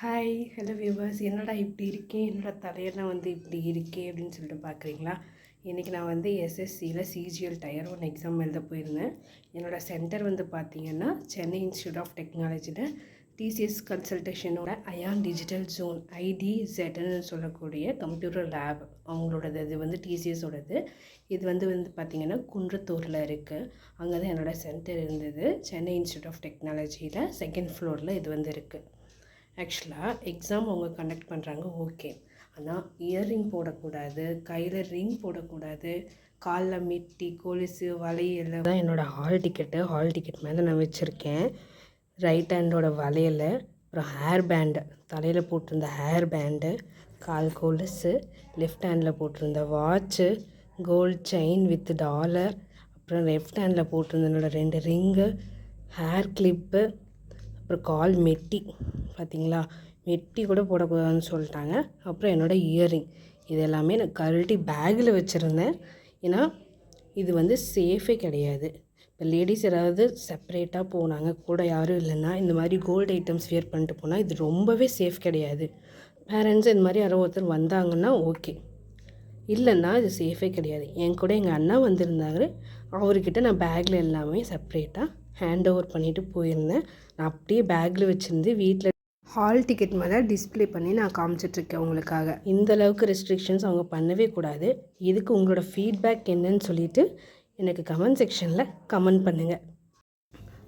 Hi hello viewers, என்னடா இப்படி இருக்கேன், என்னோட தலையெல்லாம் இப்படி இருக்கே அப்படின்னு சொல்லிட்டு பார்க்குறீங்களா? இன்றைக்கி நான் எஸ்எஸ்சியில் சிஜிஎல் டயர் 1 எக்ஸாம் எழுத போயிருந்தேன். என்னோடய சென்டர் பார்த்திங்கன்னா சென்னை இன்ஸ்டியூட் ஆஃப் டெக்னாலஜியில் டிசிஎஸ் கன்சல்டேஷனோட அயான் டிஜிட்டல் ஜோன் IDZன்னு சொல்லக்கூடிய கம்ப்யூட்டர் லேப் அவங்களோடது. இது டிசிஎஸோடது. இது பார்த்திங்கன்னா குன்றத்தூரில் இருக்குது. அங்கே தான் என்னோடய சென்டர் இருந்தது. சென்னை இன்ஸ்டியூட் ஆஃப் டெக்னாலஜியில் 2nd ஃப்ளோரில் இது இருக்குது. ஆக்சுவலாக எக்ஸாம் அவங்க கண்டக்ட் பண்ணுறாங்க, ஓகே. ஆனால் இயர்ரிங் போடக்கூடாது, கையில் ரிங் போடக்கூடாது, காலில் மிட்டி கொலுசு வளையல் தான் என்னோடய ஹால் டிக்கெட் மேலே நான் வச்சுருக்கேன். ரைட் ஹேண்டோட வளையல், அப்புறம் ஹேர் பேண்டு, தலையில் போட்டிருந்த ஹேர் பேண்டு, கால் கொலுசு, லெஃப்ட் ஹேண்டில் போட்டிருந்த watch, gold chain with dollar, அப்புறம் லெஃப்ட் ஹேண்டில் போட்டிருந்த என்னோடய 2 ரிங்கு, ஹேர் கிளிப்பு, அப்புறம் கால் மெட்டி. பார்த்திங்களா, மெட்டி கூட போடக்கூடாதுன்னு சொல்லிட்டாங்க. அப்புறம் என்னோடய இயரிங், இது எல்லாமே நான் கழட்டி பேக்கில் வச்சுருந்தேன். ஏன்னா இது சேஃபே கிடையாது. இப்போ லேடிஸ் யாராவது செப்பரேட்டாக போனாங்க, கூட யாரும் இல்லைன்னா இந்த மாதிரி கோல்டு ஐட்டம்ஸ் வியர் பண்ணிட்டு போனால் இது ரொம்பவே சேஃப் கிடையாது. பேரண்ட்ஸ் இந்த மாதிரி யாரோ ஒருத்தர் வந்தாங்கன்னா ஓகே, இல்லைன்னா இது சேஃபே கிடையாது. என் கூட எங்கள் அண்ணா வந்திருந்தாரு. அவர்கிட்ட நான் பேக்கில் எல்லாமே செப்பரேட்டாக ஹேண்ட் ஓவர் பண்ணிவிட்டு போயிருந்தேன். நான் அப்படியே பேக்கில் வச்சுருந்து வீட்டில் ஹால் டிக்கெட் மேலே டிஸ்பிளே பண்ணி நான் காமிச்சிட்ருக்கேன் உங்களுக்காக. இந்தளவுக்கு ரெஸ்ட்ரிக்ஷன்ஸ் அவங்க பண்ணவே கூடாது. இதுக்கு உங்களோட ஃபீட்பேக் என்னன்னு சொல்லிவிட்டு எனக்கு கமெண்ட் செக்ஷனில் கமெண்ட் பண்ணுங்கள்.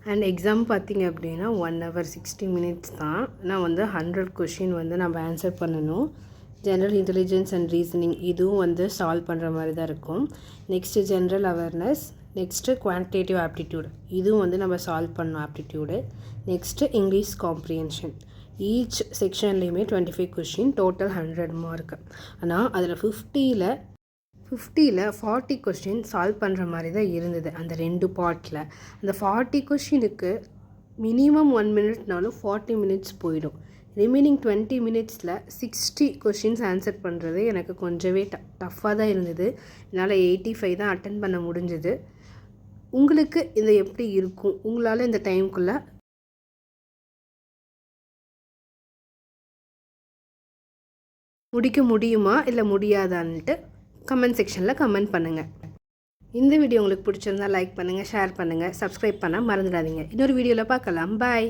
அண்ட் எக்ஸாம் பார்த்திங்க அப்படின்னா 1 hour 60 minutes தான். நான் 100 கொஷின் நம்ம ஆன்சர் பண்ணணும். ஜென்ரல் இன்டெலிஜென்ஸ் அண்ட் ரீசனிங் இதுவும் சால்வ் பண்ணுற மாதிரி தான் இருக்கும். Next general awareness, next quantitative aptitude இதுவும் நம்ம சால்வ் பண்ணணும் aptitude. Next English comprehension. Each செக்ஷன்லேயுமே 25 கொஷின், டோட்டல் 100 மார்க். ஆனால் அதில் 50ல் 40 கொஷின் சால்வ் பண்ணுற மாதிரி தான் இருந்தது அந்த 2 பார்ட்டில். அந்த 40 கொஷினுக்கு மினிமம் 1 minute-நாலும் 40 minutes போயிடும். ரிமைனிங் 20 minutes-ல் 60 கொஷின்ஸ் ஆன்சர் பண்ணுறது எனக்கு கொஞ்சமே டஃப்பாக தான் இருந்தது. என்னால் 85 தான் அட்டன் பண்ண முடிஞ்சது. உங்களுக்கு இது எப்படி இருக்கும்? உங்களால் இந்த டைமுக்குள்ளே முடிக்க முடியுமா இல்லை முடியாதான்ட்டு கமெண்ட் செக்ஷனில் கமெண்ட் பண்ணுங்கள். இந்த வீடியோ உங்களுக்கு பிடிச்சிருந்தா லைக் பண்ணுங்கள், ஷேர் பண்ணுங்கள், சப்ஸ்கிரைப் பண்ண மறந்துடாதீங்க. இன்னொரு வீடியோவில் பார்க்கலாம். பாய்.